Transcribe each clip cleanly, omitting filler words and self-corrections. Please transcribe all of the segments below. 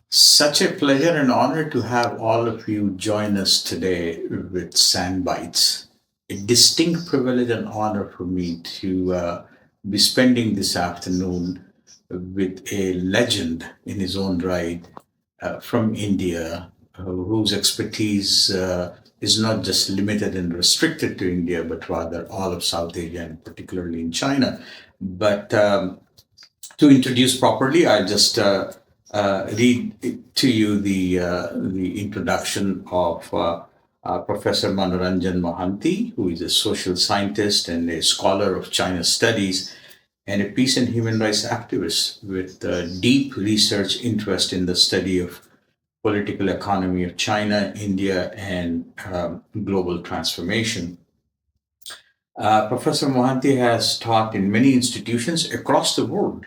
Such a pleasure and honor to have all of you join us today with San Bytes. A distinct privilege and honor for me to be spending this afternoon with a legend in his own right from India, whose expertise is not just limited and restricted to India, but rather all of South Asia and particularly in China. But to introduce properly, I'll just read to you the introduction of Professor Mohanty, who is a social scientist and a scholar of China studies and a peace and human rights activist with deep research interest in the study of political economy of China, India, and global transformation. Professor Mohanty has taught in many institutions across the world,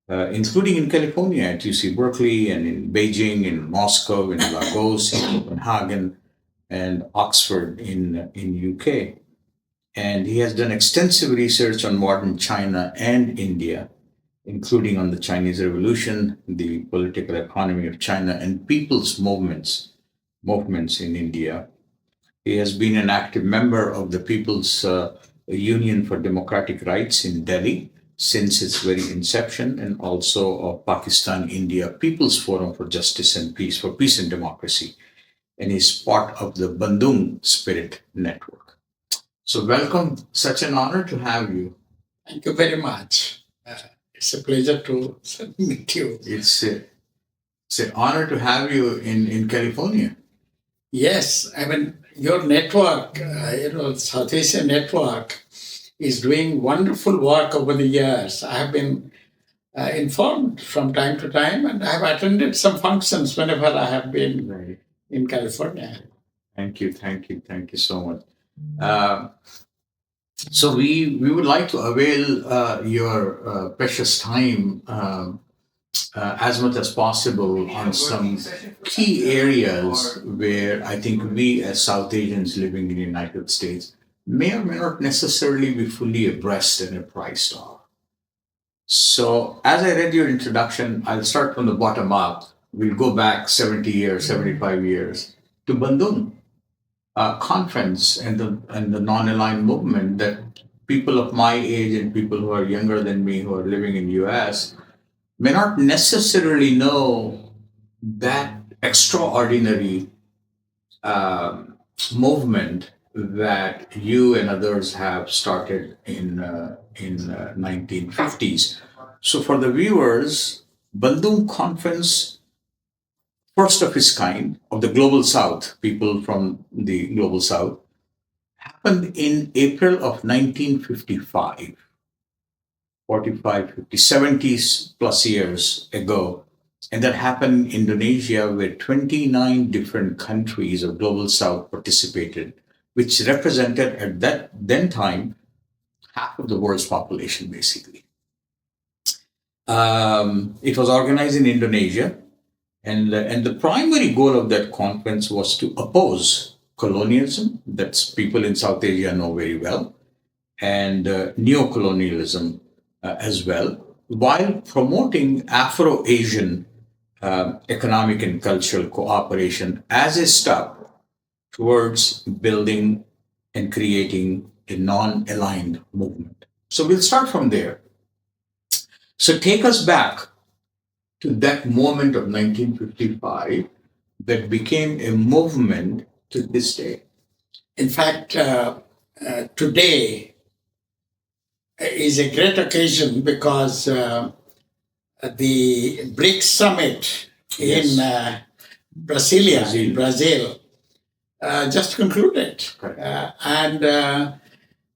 including in California at UC Berkeley and in Beijing, in Moscow, in Lagos, in Copenhagen, and Oxford in UK. And he has done extensive research on modern China and India, including on the Chinese Revolution, the political economy of China, and people's movements in India. He has been an active member of the People's Union for Democratic Rights in Delhi since its very inception, and also of Pakistan India People's Forum for Justice and Peace, for Peace and Democracy, and is part of the Bandung Spirit Network. So, welcome. Such an honor to have you. Thank you very much. It's a pleasure to meet you. It's an honor to have you in California. Yes, I mean, your network, South Asian network, is doing wonderful work over the years. I have been informed from time to time, and I have attended some functions whenever I have been Right. in California. Thank you so much. So we would like to avail your precious time as much as possible on some key areas where I think we as South Asians living in the United States may or may not necessarily be fully abreast and apprised of. So as I read your introduction, I'll start from the bottom up. We'll go back 70 years, 75 years to Bandung conference and the non-aligned movement that people of my age and people who are younger than me who are living in US may not necessarily know that extraordinary movement that you and others have started in 1950s. So for the viewers, Bandung Conference, first of its kind of the Global South, people from the Global South, happened in April of 1955, 45, 50, 70s plus years ago. And that happened in Indonesia, where 29 different countries of Global South participated, which represented at that then time half of the world's population, basically. It was organized in Indonesia, and the primary goal of that conference was to oppose colonialism, that's people in South Asia know very well, and neocolonialism as well, while promoting Afro-Asian economic and cultural cooperation as a step towards building and creating a non-aligned movement. So we'll start from there. So take us back to that moment of 1955 that became a movement to this day. In fact, today is a great occasion because the BRICS summit Yes. in Brazil, just concluded. Correct.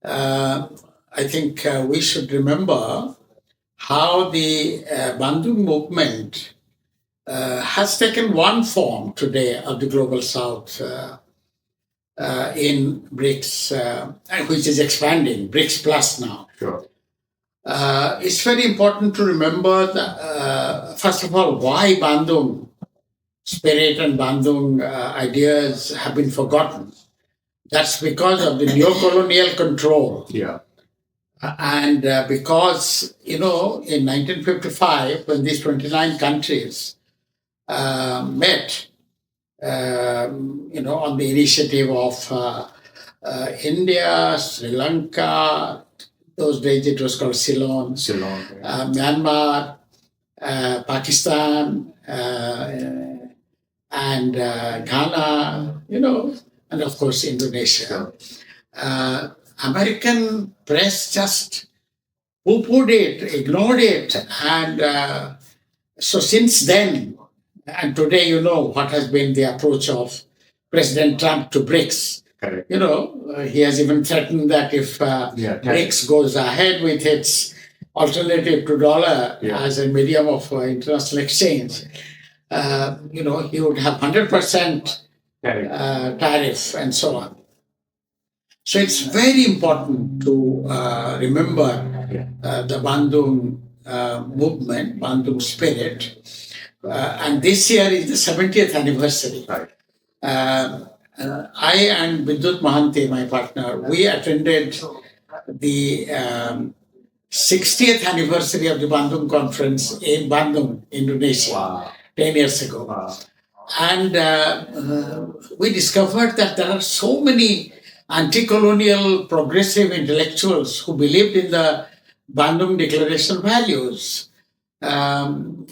I think we should remember how the Bandung movement has taken one form today of the Global South in BRICS, which is expanding, BRICS Plus now. Sure. It's very important to remember, first of all, why Bandung spirit and Bandung ideas have been forgotten. That's because of the neo-colonial control. Yeah. And because, in 1955, when these 29 countries met, on the initiative of India, Sri Lanka. Those days it was called Ceylon, Myanmar, Pakistan, and Ghana, and of course Indonesia. Uh, American press just poo-pooed it, ignored it, and so since then, and today what has been the approach of President Trump to BRICS. Correct. He has even threatened that if BRICS goes ahead with its alternative to dollar as a medium of international exchange, he would have 100% tariff and so on. So it's very important to remember the Bandung movement, Bandung spirit. And this year is the 70th anniversary. Right. I and Professor Mohanty, my partner, we attended the 60th anniversary of the Bandung conference in Bandung, Indonesia, Wow. 10 years ago. Wow. And we discovered that there are so many anti-colonial progressive intellectuals who believed in the Bandung Declaration values,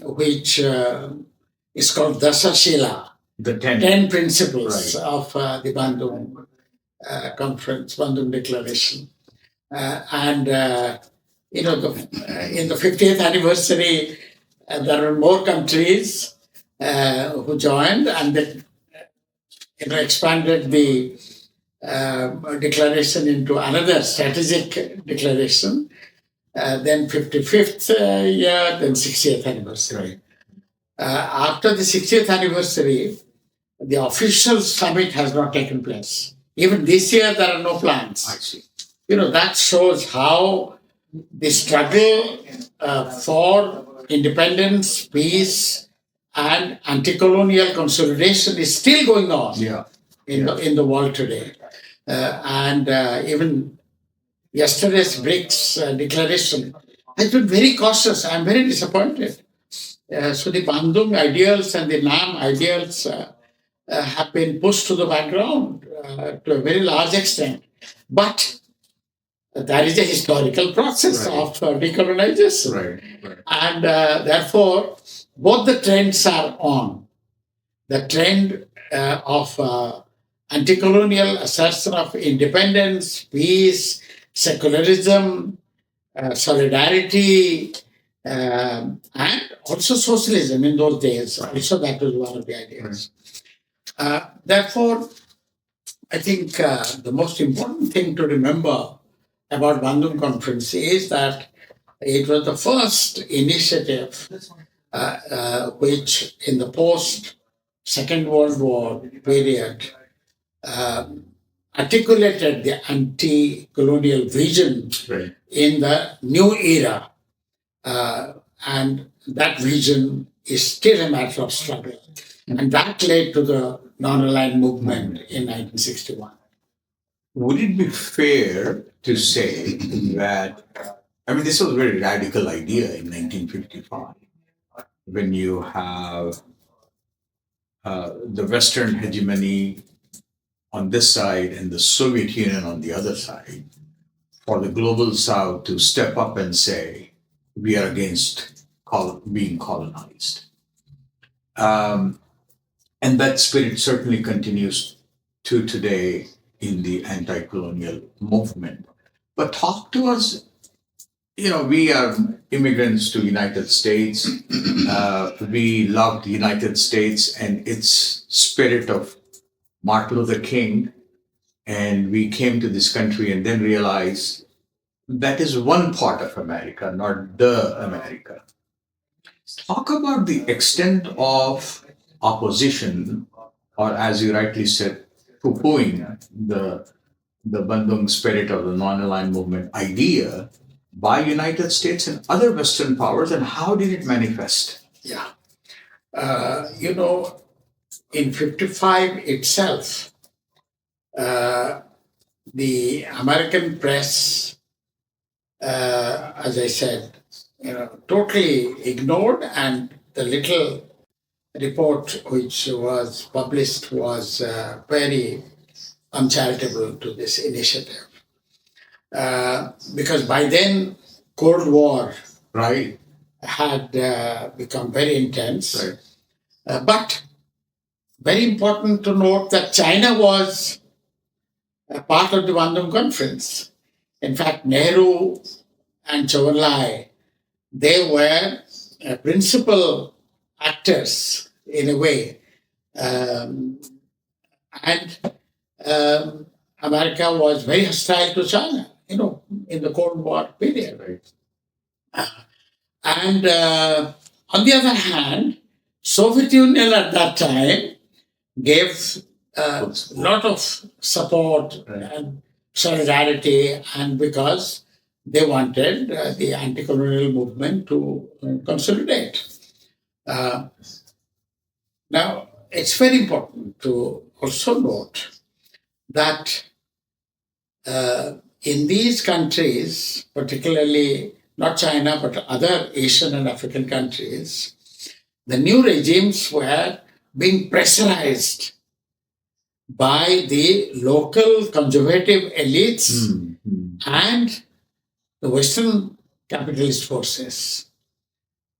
which is called Dasashila, The 10. 10 principles Right. of the Bandung conference, Bandung Declaration. In the 50th anniversary, there were more countries who joined, and they expanded the declaration into another strategic declaration. Then 55th year, then 60th anniversary. After the 60th anniversary, the official summit has not taken place. Even this year, there are no plans. I see. That shows how the struggle for independence, peace, and anti-colonial consolidation is still going on in the world today. Even yesterday's BRICS declaration has been very cautious. I'm very disappointed. So the Bandung ideals and the NAM ideals have been pushed to the background to a very large extent. But that is a historical process of decolonization. Right. And therefore, both the trends are on. The trend of anti-colonial assertion of independence, peace, secularism, solidarity, and also socialism in those days. Also, that was one of the ideas. Therefore, I think the most important thing to remember about Bandung Conference is that it was the first initiative which, in the post-Second World War period, articulated the anti-colonial vision in the new era. And that vision is still a matter of struggle. And that led to the non-aligned movement in 1961. Would it be fair to say that, this was a very radical idea in 1955, when you have the Western hegemony on this side and the Soviet Union on the other side, for the global South to step up and say, we are against being colonized. And that spirit certainly continues to today in the anti-colonial movement. But talk to us, we are immigrants to the United States. We love the United States and its spirit of Martin Luther King. And we came to this country and then realized that is one part of America, not the America. Talk about the extent of opposition, or as you rightly said, poo-pooing the Bandung spirit of the non-aligned movement idea by United States and other Western powers, and how did it manifest? Yeah. In 55 itself, the American press, as I said, totally ignored, and the little report which was published was very uncharitable to this initiative. Because by then, Cold War Right. had become very intense. Right. But very important to note that China was a part of the Bandung Conference. In fact, Nehru and Chou Enlai, they were principal actors in a way. And America was very hostile to China, in the Cold War period. Right. And on the other hand, Soviet Union at that time gave a lot of support and solidarity, and because they wanted the anti-colonial movement to consolidate. Now, it's very important to also note that in these countries, particularly not China, but other Asian and African countries, the new regimes were being pressurized by the local conservative elites and the Western capitalist forces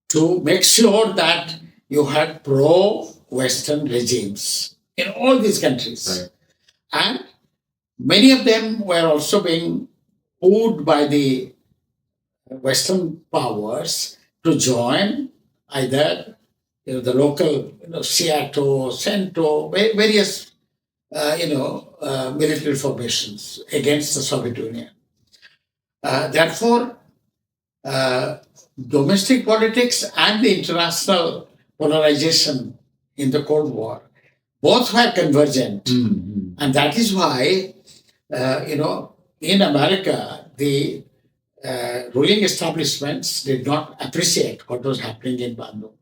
to make sure that you had pro-Western regimes in all these countries. Right. And many of them were also being wooed by the Western powers to join either the local Seattle, Cento, various military formations against the Soviet Union. Therefore, domestic politics and the international polarization in the Cold War both were convergent. And that is why, in America, the ruling establishments did not appreciate what was happening in Bandung.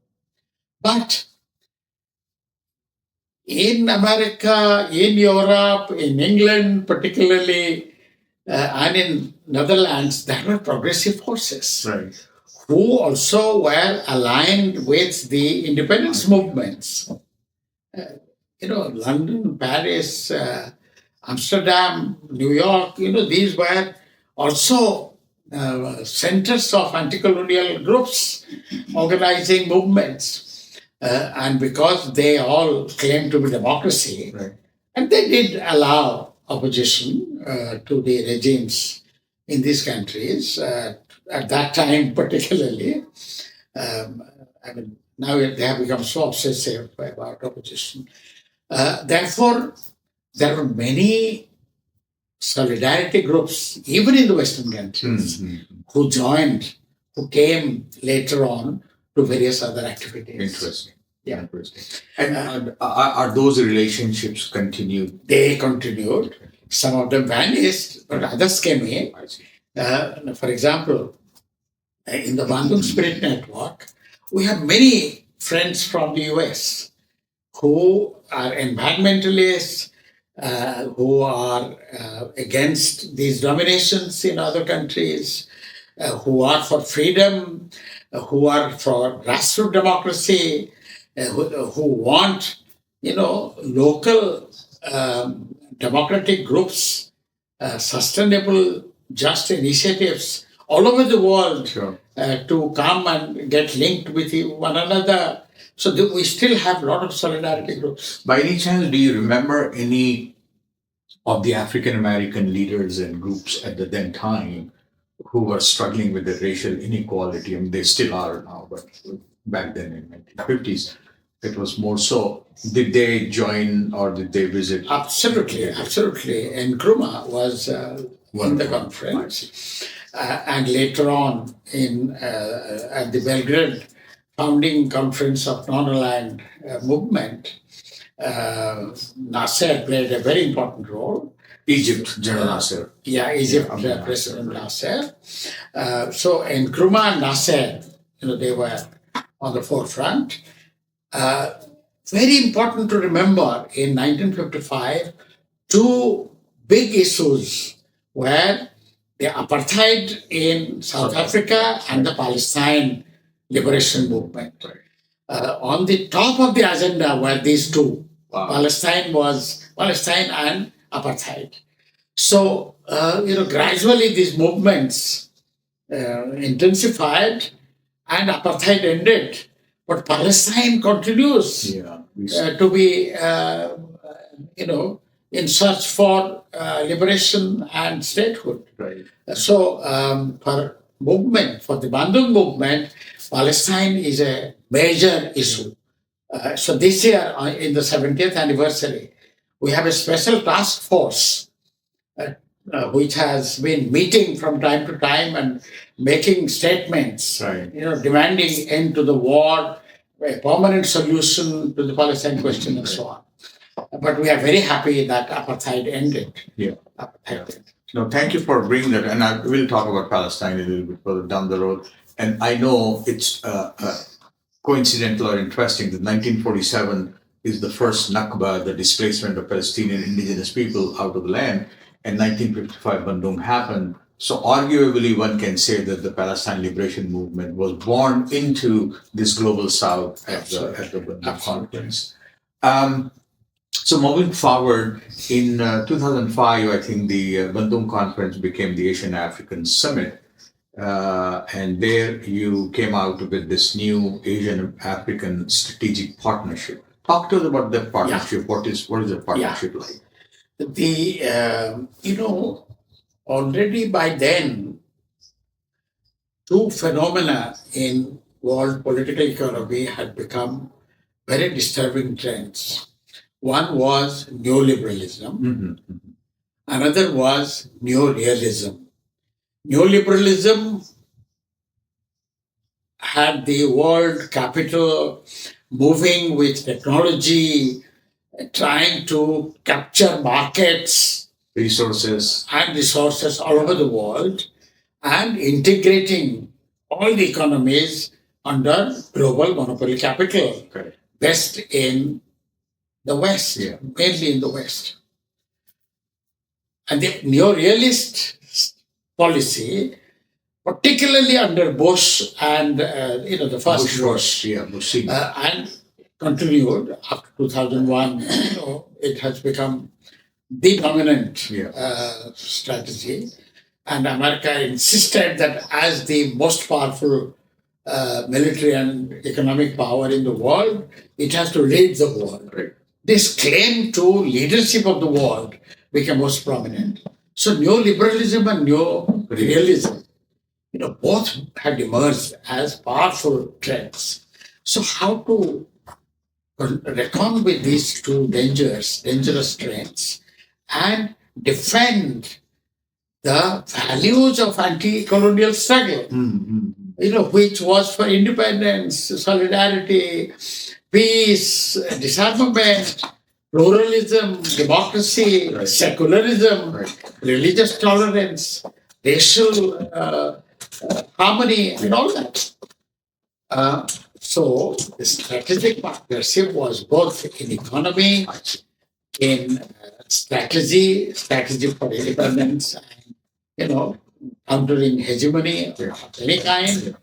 But in America, in Europe, in England particularly, and in Netherlands, there were progressive forces who also were aligned with the independence movements. London, Paris, Amsterdam, New York, these were also centers of anti-colonial groups organizing movements. And because they all claimed to be democracy, and they did allow opposition to the regimes in these countries, at that time particularly. Now they have become so obsessive about opposition. Therefore, there were many solidarity groups, even in the Western countries, who joined, who came later on to various other activities. Interesting. Yeah. Interesting. And are those relationships continued? They continued. Some of them vanished, but others came in. I see. For example, in the Bandung Spirit Network, we have many friends from the US who are environmentalists, who are against these dominations in other countries, who are for freedom, who are for grassroots democracy, who want, local democratic groups, sustainable, just initiatives all over the world to come and get linked with one another. So we still have a lot of solidarity groups. By any chance, do you remember any of the African American leaders and groups at the then time who were struggling with the racial inequality? I mean, they still are now, but back then in the 1950s, it was more so. Did they join or did they visit? Absolutely. And Nkrumah was in the conference. And later on at the Belgrade founding conference of non-aligned movement, Nasser played a very important role. Egypt, General Nasser. Yeah, Egypt President Nasser. So Nkrumah and Nasser, they were on the forefront. Very important to remember, in 1955, two big issues were the apartheid in South Africa and the Palestine liberation movement. On the top of the agenda were these two. Wow. Palestine and apartheid. So, gradually these movements intensified and apartheid ended. But Palestine continues Yeah. to be, in search for liberation and statehood. Right. So, for the Bandung movement, Palestine is a major issue. So this year, in the 70th anniversary, we have a special task force which has been meeting from time to time and making statements, Right. demanding end to the war, a permanent solution to the Palestine question, and so on. But we are very happy that apartheid ended. Yeah. Apartheid ended. No, thank you for bringing that, and I will talk about Palestine a little bit further down the road. And I know it's coincidental or interesting that 1947 is the first Nakba, the displacement of Palestinian indigenous people out of the land, and 1955 Bandung happened. So arguably, one can say that the Palestine liberation movement was born into this global South at the Bandung conference. So moving forward, in 2005, I think the Bandung Conference became the Asian African Summit. And there you came out with this new Asian African strategic partnership. Talk to us about that partnership. What is the partnership like? Already by then, two phenomena in world political economy had become very disturbing trends. One was neoliberalism, another was neorealism. Neoliberalism had the world capital moving with technology, trying to capture markets, Resources. and resources all over the world, and integrating all the economies under global monopoly capital, Okay. best in the West, Yeah. mainly in the West. And the neorealist policy, particularly under Bush and the first Bush, Bush. and continued after 2001, it has become the dominant strategy. And America insisted that as the most powerful military and economic power in the world, it has to lead the world. Right. This claim to leadership of the world became most prominent. So neoliberalism and neorealism, both had emerged as powerful trends. So how to reckon with these two dangerous trends and defend the values of anti-colonial struggle, which was for independence, solidarity, peace, disarmament, pluralism, democracy, Right. secularism, Right. religious tolerance, racial harmony, and all that. So the strategic partnership was both in economy, in strategy for independence, and countering hegemony of any kind,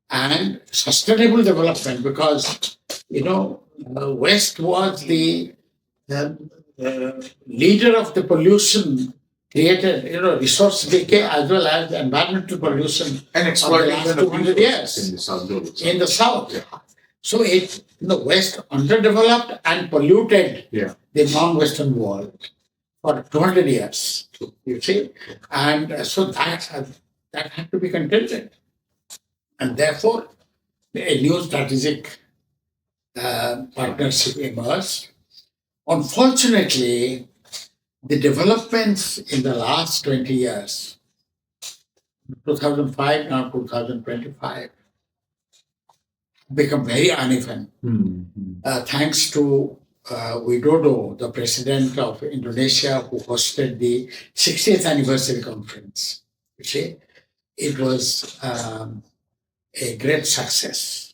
and sustainable development, because West was the leader of the pollution created, resource decay as well as environmental pollution And of the exploitation last of 200 resources years in the South Global South. in the South. So the West underdeveloped and polluted Yeah. the non-Western world for 200 years, you see. And so that had to be contended. And therefore, a new strategic partnership emerged. Unfortunately, the developments in the last 20 years, 2005, now 2025, become very uneven. Thanks to Widodo, the president of Indonesia, who hosted the 60th anniversary conference. You see, it was a great success.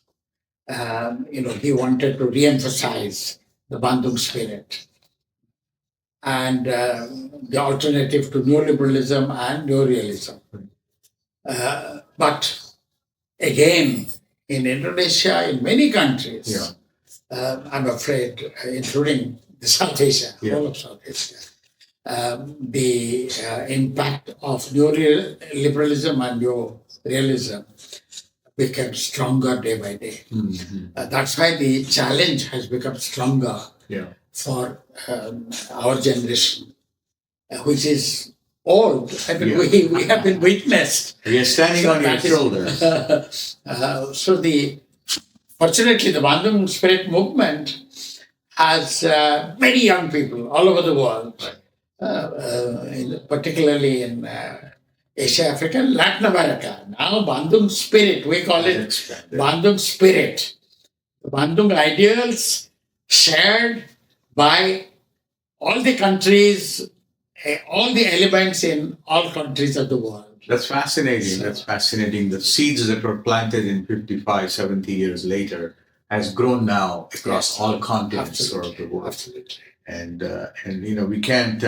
He wanted to re-emphasize the Bandung spirit and the alternative to neoliberalism and neorealism. But again, in Indonesia, in many countries. Yeah. I'm afraid, including the South Asia, Yeah. all of South Asia. The impact of neoliberalism and neorealism became stronger day by day. That's why the challenge has become stronger Yeah. for our generation, which is old. I mean, Yeah. we have been witnessed. We are standing on your that is- shoulders. So fortunately, the Bandung Spirit movement has many young people all over the world, particularly in Asia, Africa, and Latin America. Now, Bandung Spirit, we call it Expanded. Bandung Spirit. The Bandung ideals shared by all the countries, all the elements in all countries of the world. That's fascinating. That's fascinating. The seeds that were planted in 55, 70 years later has grown now across Yes. all continents Absolutely. of the world. Absolutely. And we can't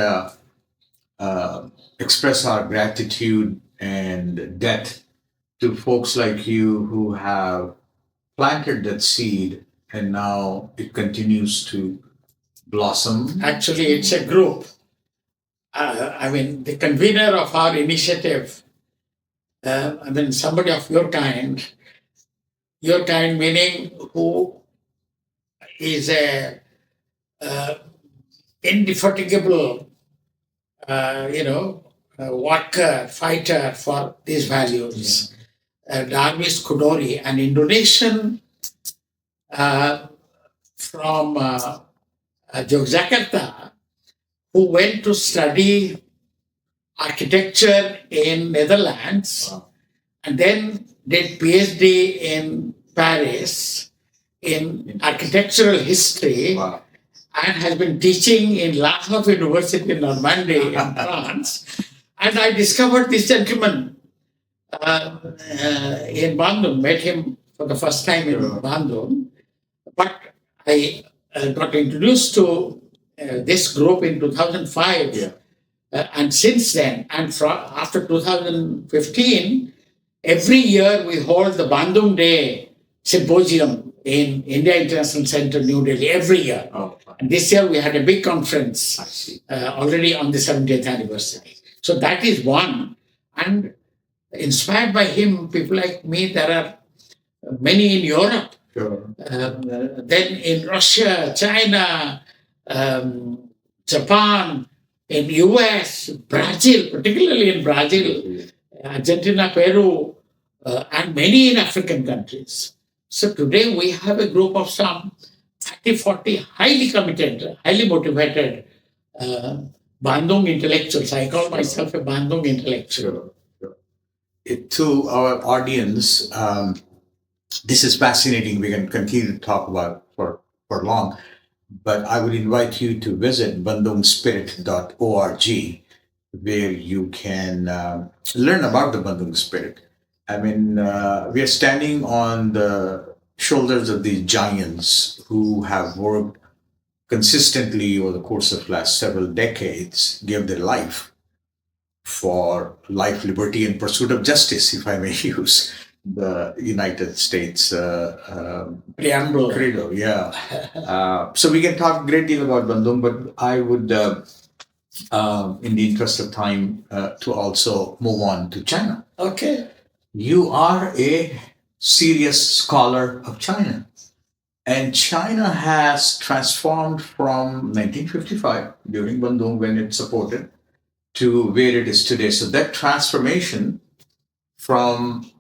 express our gratitude and debt to folks like you who have planted that seed and now it continues to blossom. Actually, it's a group. I mean, the convener of our initiative, somebody of your kind meaning who is a indefatigable, worker, fighter for these values. Darwis Kudori, an Indonesian from Yogyakarta, who went to study architecture in Netherlands. Wow. And then did PhD in Paris in architectural history. Wow. And has been teaching in La Havre University in Normandy in France. And I discovered this gentleman in Bandung, met him for the first time in Bandung. But I got introduced to this group in 2005. Yeah. And since then, and after 2015, every year we hold the Bandung Day Symposium in India International Center, New Delhi, every year. Oh, And this year we had a big conference I see. already on the 70th anniversary. So that is one. And inspired by him, people like me, there are many in Europe. Sure. Then in Russia, China, Japan, in US, Brazil, particularly in Brazil, Argentina, Peru, and many in African countries. So today we have a group of some 30, 40 highly committed, highly motivated Bandung intellectuals. I call myself a Bandung intellectual. Sure. To our audience, this is fascinating. We can continue to talk about for long, but I would invite you to visit bandungspirit.org, where you can learn about the Bandung Spirit. I mean, we are standing on the shoulders of these giants who have worked consistently over the course of last several decades, gave their life for life, liberty, and pursuit of justice, if I may use the United States Preamble. credo. Yeah. So we can talk a great deal about Bandung, but I would, in the interest of time, to also move on to China. Okay. You are a serious scholar of China. And China has transformed from 1955, during Bandung, when it supported, to where it is today. So that transformation from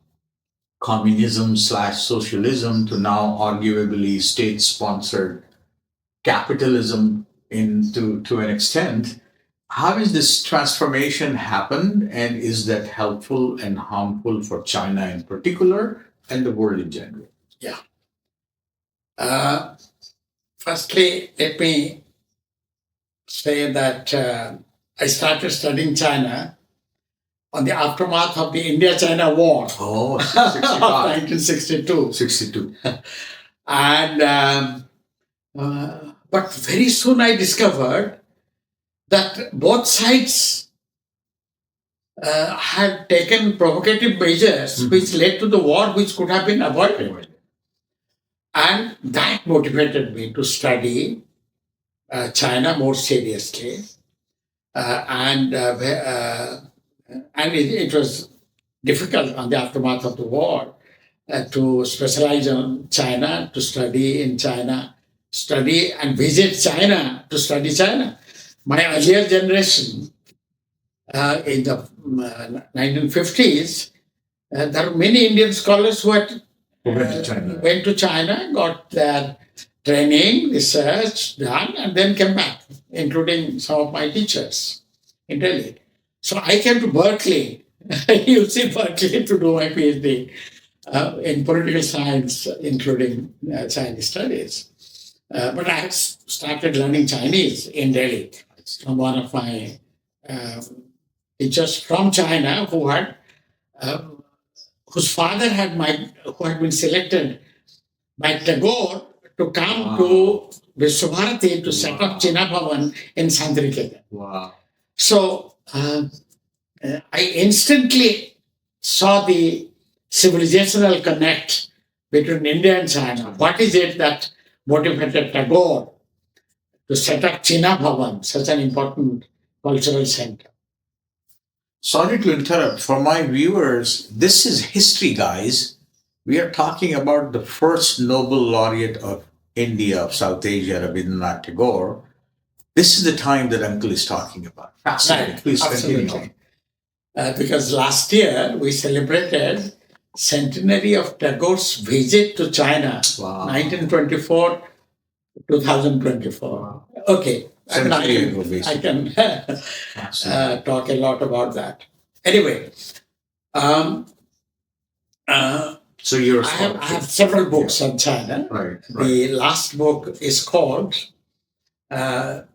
communism/socialism to now arguably state-sponsored capitalism to an extent, how has this transformation happened, and is that helpful and harmful for China in particular and the world in general? Yeah. Firstly, let me say that I started studying China on the aftermath of the India-China War Oh, of 65. 1962. 62. And but very soon I discovered that both sides had taken provocative measures which led to the war which could have been avoided. And that motivated me to study China more seriously. And it was difficult on the aftermath of the war to specialize on China, to study in China, study and visit China to study China. My earlier generation in the 1950s, there are many Indian scholars who had went to China, got their training, research done, and then came back, including some of my teachers in Delhi. So I came to Berkeley, UC Berkeley, to do my PhD in political science, including Chinese studies. But I had started learning Chinese in Delhi from one of my teachers from China um, whose father who had been selected by Tagore to come to Vishwabharati to set up China Bhavan in Sandriketa. Wow. So I instantly saw the civilizational connect between India and China. What is it that motivated Tagore to set up China Bhavan, such an important cultural center? Sorry to interrupt. For my viewers, this is history, guys. We are talking about the first Nobel laureate of India, of South Asia, Rabindranath Tagore. This is the time that Uncle is talking about. Fascinating. Right, Please absolutely. continue. Because last year we celebrated centenary of Tagore's visit to China, Wow. 1924 2024. Wow. Okay, I mean, Century ago, I basically. can Fascinating. talk a lot about that. Anyway, um, So you're I have several books on China. Right. The last book is called, the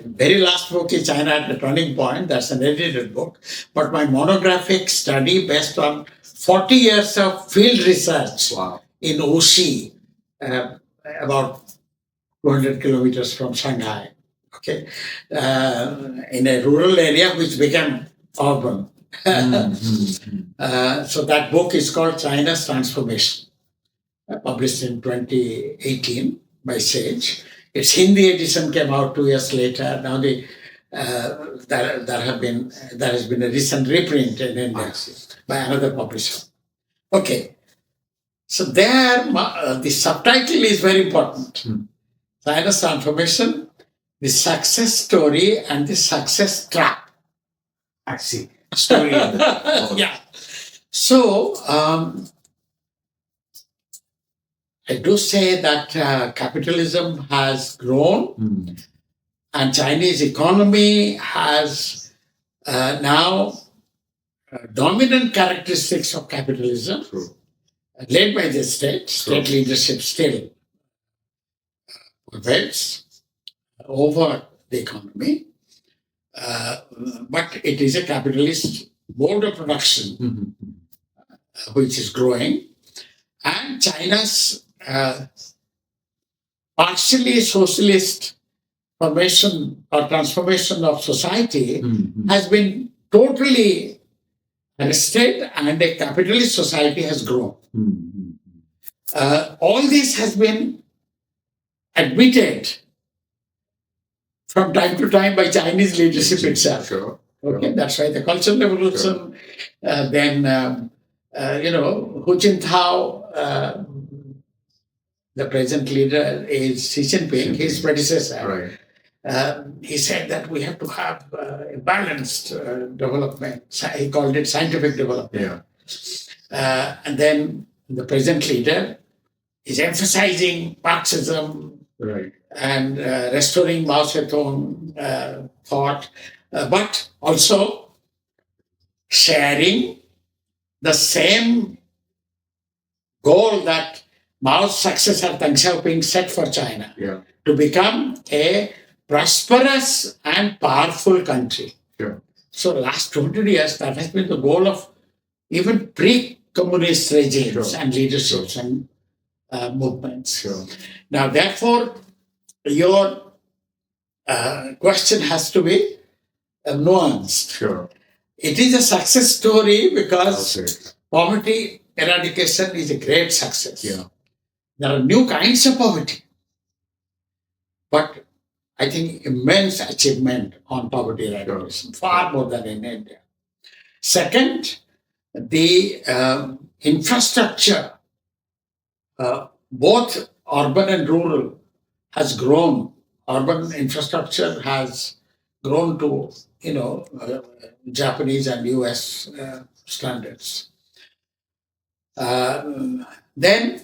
very last book is China at the Turning Point. That's an edited book. But my monographic study based on 40 years of field research Wow. in Wuxi, about 200 kilometers from Shanghai, okay, in a rural area which became urban. So that book is called China's Transformation, published in 2018 by Sage. Its Hindi edition came out 2 years later. Now there has been a recent reprint in India by another publisher. Okay, so there the subtitle is very important. China's Transformation, the Success Story and the Success Trap. I see. Story of the Yeah. So I do say that capitalism has grown and Chinese economy has now dominant characteristics of capitalism, led by the state. State leadership still prevails over the economy, but it is a capitalist mode of production which is growing, and China's partially socialist formation or transformation of society has been totally arrested, and a capitalist society has grown. All this has been admitted from time to time by Chinese leadership itself. Sure. Okay, that's why the Cultural Revolution, then Hu Jintao, the present leader is Xi Jinping, his predecessor. Right. He said that we have to have a balanced development. He called it scientific development. Yeah. And then the present leader is emphasizing Marxism, Right. and restoring Mao Zedong thought, but also sharing the same goal that Mao's successor Deng Xiaoping set for China, to become a prosperous and powerful country. Sure. So last 200 years, that has been the goal of even pre-communist regimes and leaderships and movements. Sure. Now, therefore, your question has to be nuanced. Sure. It is a success story because Okay. poverty eradication is a great success. Yeah. There are new kinds of poverty, but I think immense achievement on poverty eradication, far more than in India. Second, the infrastructure, both urban and rural, has grown. Urban infrastructure has grown to, Japanese and US standards. Then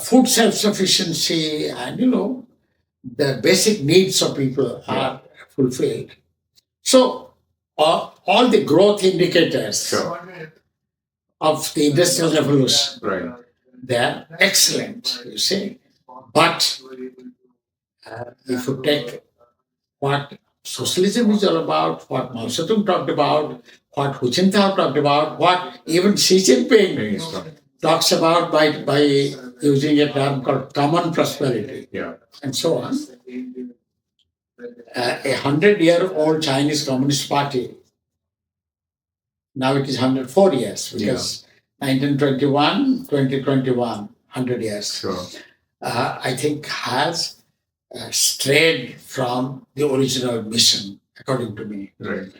food self-sufficiency and the basic needs of people are fulfilled. So all the growth indicators Sure. of the industrial revolution, Right. they are excellent, you see. But if you take what socialism is all about, what Mao Zedong talked about, what Hu Jintao talked about, what even Xi Jinping Yes, right. talks about by using a term called common prosperity Yeah. and so on. A 100-year-old Chinese Communist Party, now it is 104 years because 1921, 2021, 100 years, Sure. I think has strayed from the original mission, according to me. Right.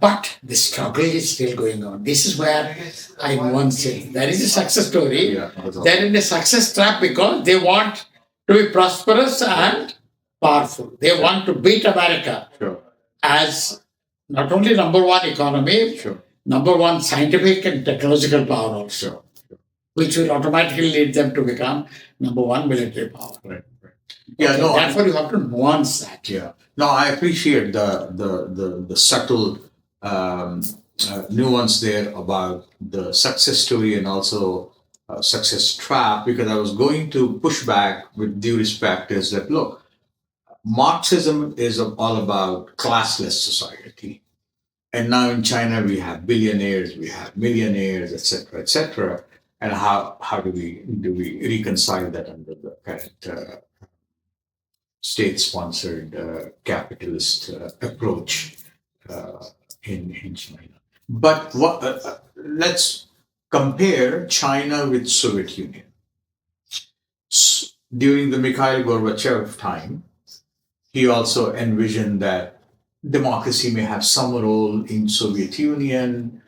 But the struggle is still going on. This is where I once said there is a success story. Yeah. They're in a success trap because they want to be prosperous and powerful. They want to beat America Sure. as not only number one economy, Sure. number one scientific and technological power also, Sure. which will automatically lead them to become number one military power. Right. Right. Yeah. Okay, No. therefore, you have to nuance that. Yeah. No, I appreciate the subtle nuance there about the success story and also success trap, because I was going to push back with due respect is that, look, Marxism is all about classless society. And now in China, we have billionaires, we have millionaires, etc., etc. And how do we reconcile that under the current state-sponsored capitalist approach in China? But let's compare China with Soviet Union. During the Mikhail Gorbachev time, he also envisioned that democracy may have some role in Soviet Union.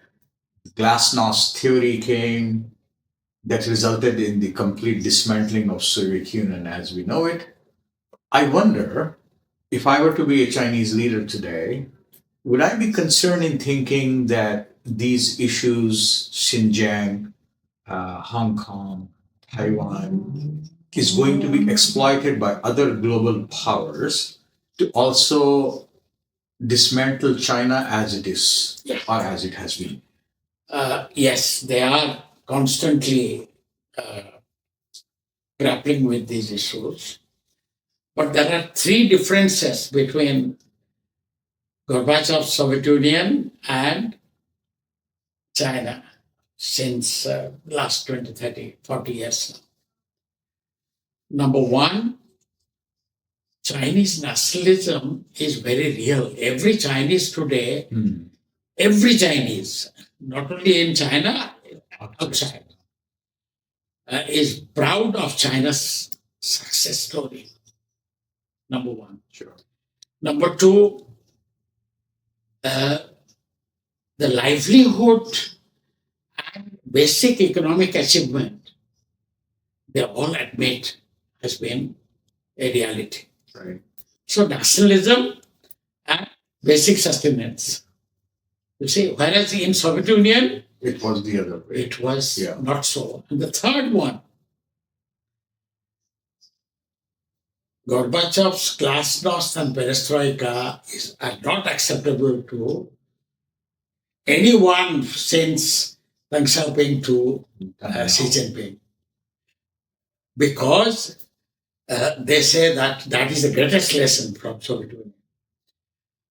Glasnost theory came that resulted in the complete dismantling of Soviet Union as we know it. I wonder if I were to be a Chinese leader today, would I be concerned in thinking that these issues, Xinjiang, Hong Kong, Taiwan, is going to be exploited by other global powers to also dismantle China as it is or as it has been? Yes, they are constantly grappling with these issues. But there are three differences between Gorbachev's Soviet Union and China since last 20, 30, 40 years now. Number one, Chinese nationalism is very real. Every Chinese today, every Chinese, not only in China, outside, is proud of China's success story. Number one. Sure. Number two, the livelihood and basic economic achievement, they all admit has been a reality. Right. So nationalism and basic sustenance. You see, whereas in Soviet Union, It was the other way. it was Yeah. not so. And the third one, Gorbachev's glasnost and perestroika are not acceptable to anyone since Deng Xiaoping to Xi Jinping. Because they say that that is the greatest lesson from Soviet Union.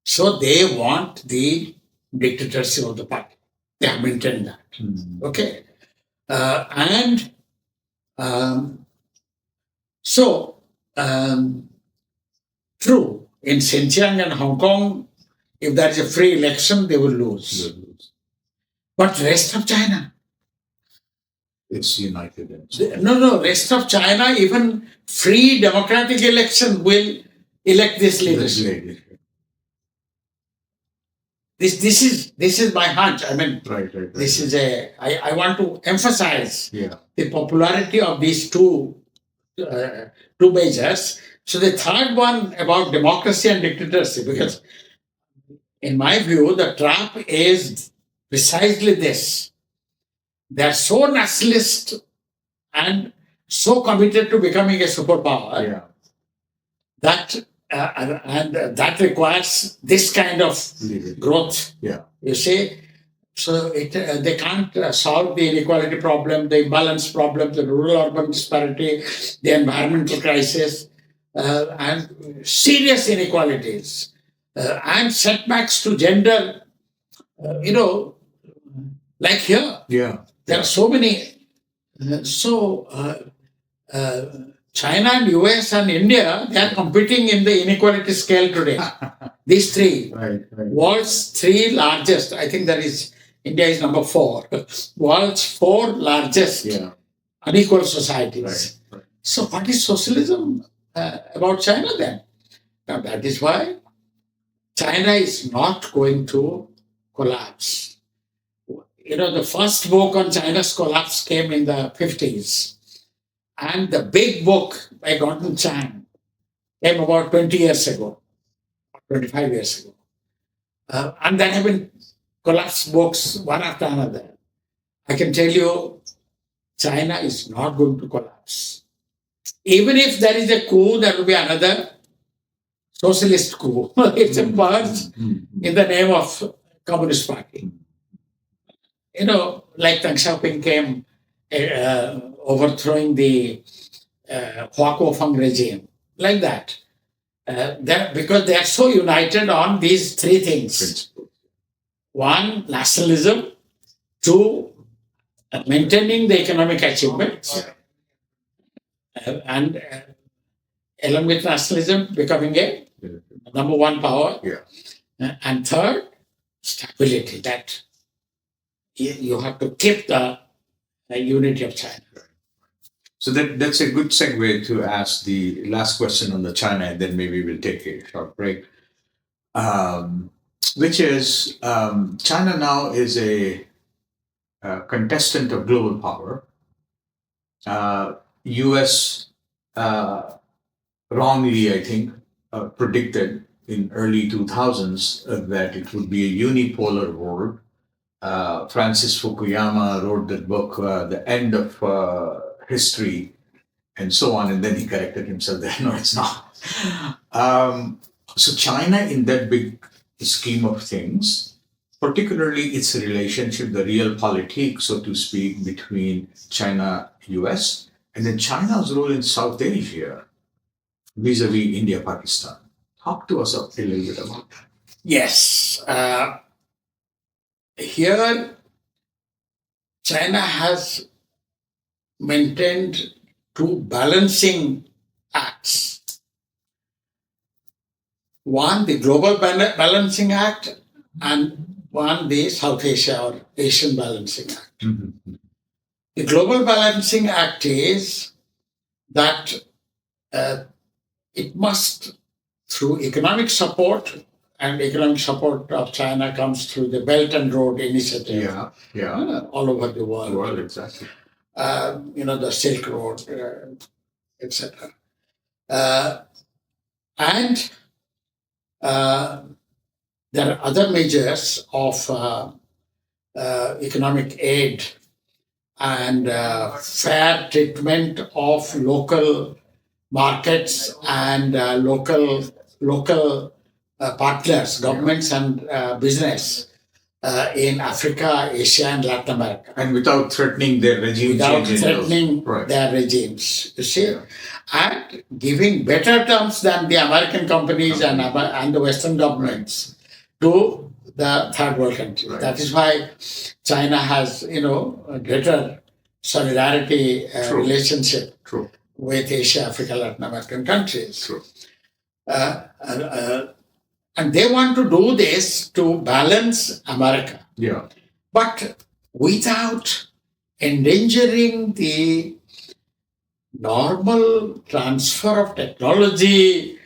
So they want the dictatorship of the party. They have maintained that. Okay. True, in Xinjiang and Hong Kong, if there is a free election, they will lose. But rest of China, It's united. no, rest of China, even free democratic election will elect this leadership. This is my hunch. I mean, Right. this is I want to emphasize Yeah. the popularity of these two measures. So the third one about democracy and dictatorship, because in my view, the trap is precisely this. They are so nationalist and so committed to becoming a superpower that and that requires this kind of growth. Yeah. You see, so they can't solve the inequality problem, the imbalance problem, the rural-urban disparity, the environmental crisis, and serious inequalities, and setbacks to gender. Like here, there are so many. China and US and India, they are competing in the inequality scale today. These three, world's three largest. I think India is number 4. World's 4 largest unequal societies. So what is socialism about China then? Now that is why China is not going to collapse. The first book on China's collapse came in the 50s. And the big book by Gordon Chang came about 20 years ago, 25 years ago. And there have been collapse books one after another. I can tell you, China is not going to collapse. Even if there is a coup, there will be another socialist coup. It's a purge in the name of Communist Party. Like Deng Xiaoping came overthrowing the Hua Kuofeng regime, like that. Because they are so united on these 3 things. 1, nationalism. 2, maintaining the economic achievements. And along with nationalism, becoming a number 1 power. And 3rd, stability. That you have to keep the unity of China. So that's a good segue to ask the last question on the China, and then maybe we'll take a short break. Which is China now is a contestant of global power. U.S. Wrongly, I think, predicted in early 2000s that it would be a unipolar world. Francis Fukuyama wrote that book, The End of History, and so on, and then he corrected himself that no, it's not. So China, in that big scheme of things, particularly its relationship, the realpolitik, so to speak, between China, US, and then China's role in South Asia, vis-a-vis India, Pakistan. Talk to us a little bit about that. Yes. Here, China has maintained 2 balancing acts. 1, the Global Balancing Act, and 1, the South Asia or Asian Balancing Act. Mm-hmm. The Global Balancing Act is that it must, through economic support, and economic support of China comes through the Belt and Road Initiative. All over the world. Exactly. The Silk Road, etc. And there are other measures of economic aid and fair treatment of local markets and local partners, governments and business in Africa, Asia, and Latin America. And without threatening their regime. Their regimes, you see. And giving better terms than the American companies and the Western governments to the third world countries. Right. That is why China has, a greater solidarity relationship with Asia, Africa, Latin American countries. And they want to do this to balance America, Yeah. but without endangering the normal transfer of technology,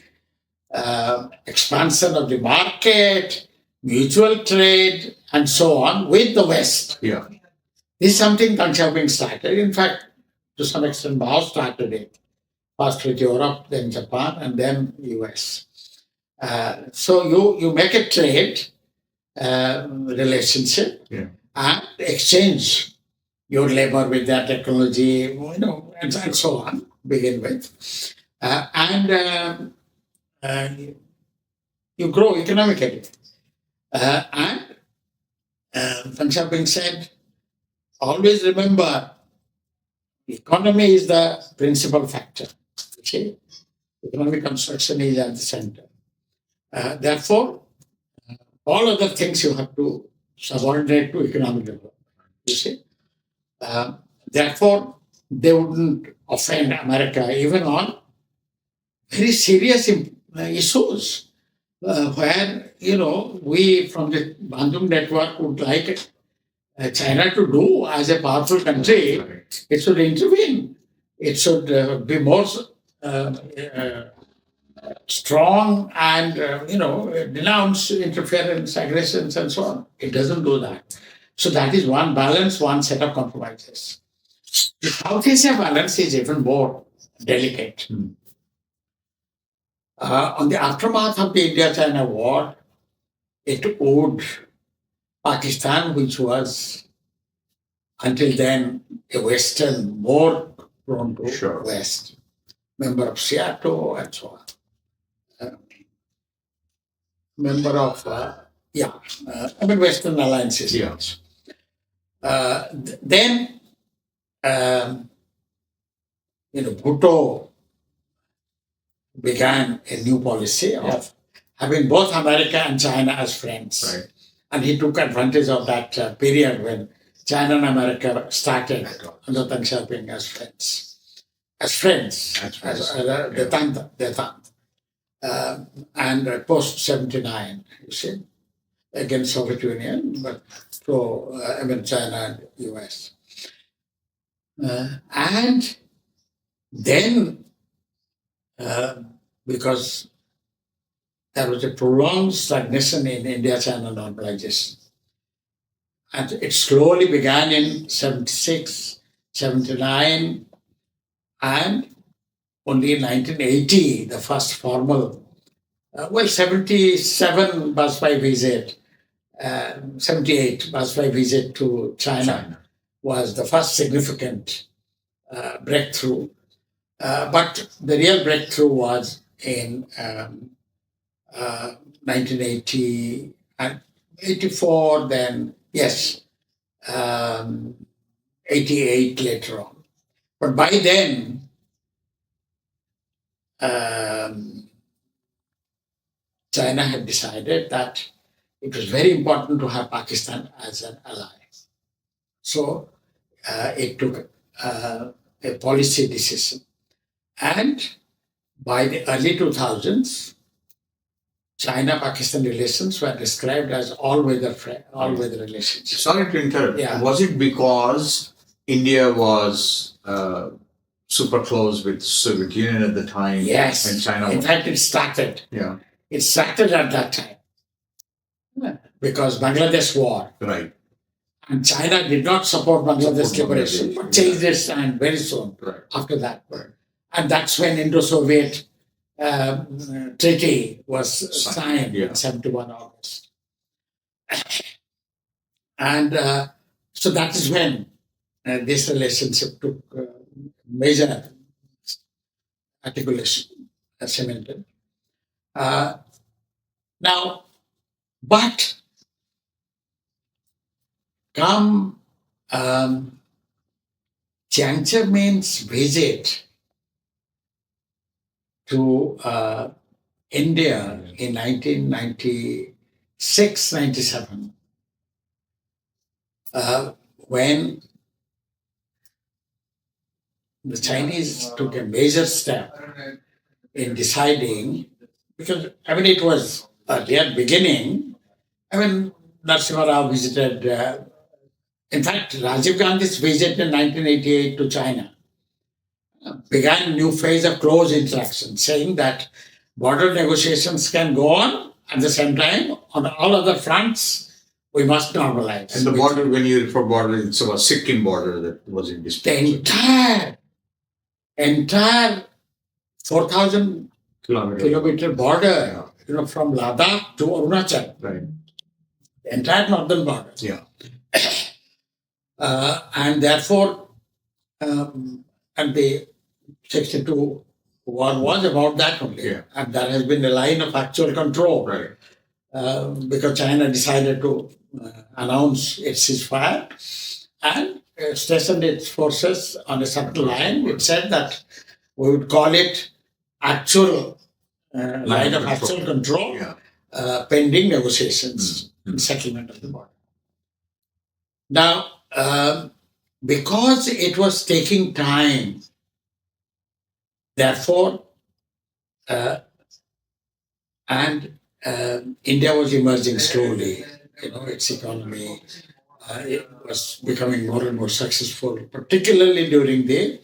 expansion of the market, mutual trade, and so on with the West. Yeah. This is something Deng Xiaoping started. In fact, to some extent, Mao started it. First with Europe, then Japan, and then US. So you make a trade relationship, Yeah. and exchange your labor with their technology, and so on, begin with. And uh, you grow economically. And Deng Xiaoping said, always remember, economy is the principal factor. You see, economic construction is at the center. Therefore, all other things you have to subordinate to economic development. You see, therefore, they wouldn't offend America even on very serious issues where we from the Bandung network would like China to do as a powerful country. It should intervene. It should be more strong and denounce interference, aggressions, and so on. It doesn't do that. So that is one balance, one set of compromises. The South Asia balance is even more delicate. On the aftermath of the India-China war, it owed Pakistan, which was until then a Western, more prone to Sure. West, member of SEATO and so on. Member of, Western alliances. Yeah. Then, Bhutto began a new policy of having both America and China as friends. Right. And he took advantage of that period when China and America started under Deng Xiaoping as friends. Detente. And post 79, you see, against Soviet Union, but China and US. And then, because there was a prolonged stagnation in India-China normalization, and it slowly began in 76, 79, and only in 1980, the first formal, 77 Bajpayee visit, 78 Bajpayee visit to China was the first significant breakthrough. But the real breakthrough was in 1980 and 84, then, 88 later on. But by then, China had decided that it was very important to have Pakistan as an ally. So it took a policy decision. And by the early 2000s, China-Pakistan relations were described as all-weather relations. Sorry to interrupt. Yeah. Was it because India was super close with Soviet Union at the time? Yes. And China. In fact, it started. Yeah. It started at that time because Bangladesh war. Right. And China did not support Bangladesh liberation, but changed its stand very soon after that. Right. And that's when Indo-Soviet treaty was signed in 71 August. And so that is when this relationship took major articulation, cemented. Now, but come Jiang Zemin's visit to India in 1996-97, when the Chinese took a major step in deciding, because it was earlier beginning, I mean, Narasimha Rao visited, in fact, Rajiv Gandhi's visit in 1988 to China began a new phase of close interaction, saying that border negotiations can go on at the same time on all other fronts. We must normalize. And the border, when you refer border, it's about Sikkim border that was in dispute. The entire 4,000 kilometer border, from Ladakh to Arunachal, Right. the entire northern border. Yeah. And therefore, and the 62 war was about that only. Yeah. And there has been a line of actual control. Right. Because China decided to announce its ceasefire and stationed its forces on a certain line. It said that we would call it actual line of actual control, pending negotiations and settlement of the border. Now, because it was taking time, therefore, India was emerging slowly. Its economy it was becoming more and more successful, particularly during the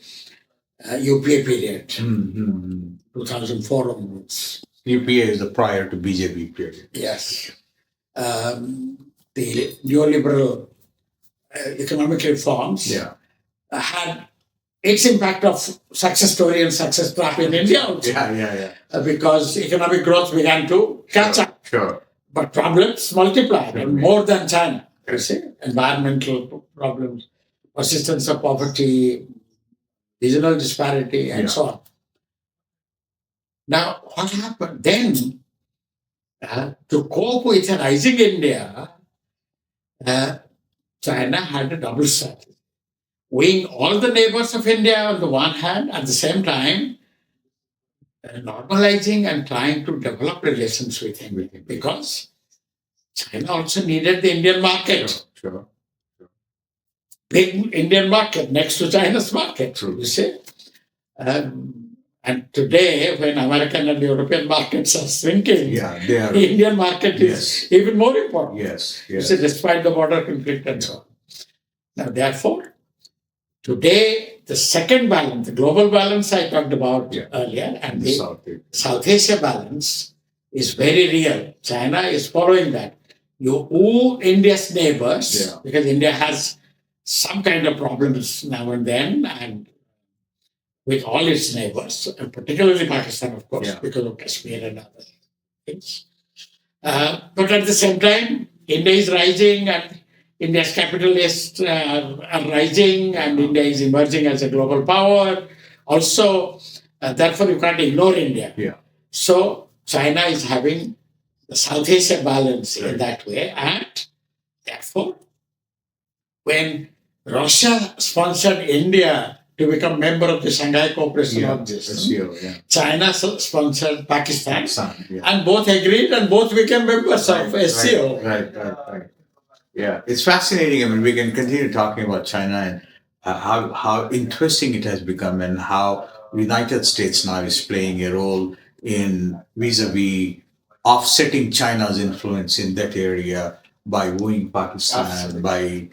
UPA period, 2004 onwards. UPA is the prior to BJP period. Yes. The neoliberal economic reforms had its impact of success story and success trap in India also. Because economic growth began to catch up. Sure. But problems multiplied and more than China. You see, environmental problems, persistence of poverty, regional disparity, and so on. Now, what happened then? To cope with a rising India, China had a double strategy. Weighing all the neighbors of India on the one hand, at the same time, normalizing and trying to develop relations with him. Because China also needed the Indian market. Sure. Big Indian market next to China's market, you see. And today, when American and European markets are shrinking, the Indian market is even more important. You see, despite the border conflict and so on. Now, therefore, today, the second balance, the global balance I talked about earlier, and the South Asia balance is very real. China is following that. You owe India's neighbors, because India has some kind of problems now and then, and with all its neighbors, and particularly Pakistan, of course, because of Kashmir and other things. But at the same time, India is rising, and India's capitalists are rising, and India is emerging as a global power. Also, therefore, you can't ignore India. So, China is having the South Asia balance in that way, and therefore, when Russia sponsored India to become member of the Shanghai Cooperation Organization, China sponsored Pakistan, and both agreed and both became members of SCO. Right. Yeah, it's fascinating. I mean, we can continue talking about China and how interesting it has become, and how the United States now is playing a role in vis-a-vis offsetting China's influence in that area by wooing Pakistan, by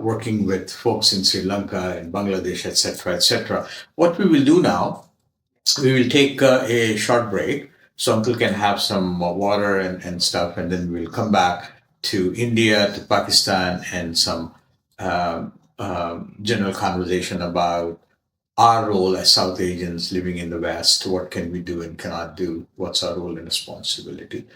working with folks in Sri Lanka and Bangladesh, etc., etc. What we will do now, we will take a short break so Uncle can have some water and stuff, and then we'll come back to India, to Pakistan, and some general conversation about our role as South Asians living in the West. What can we do and cannot do? What's our role and responsibility?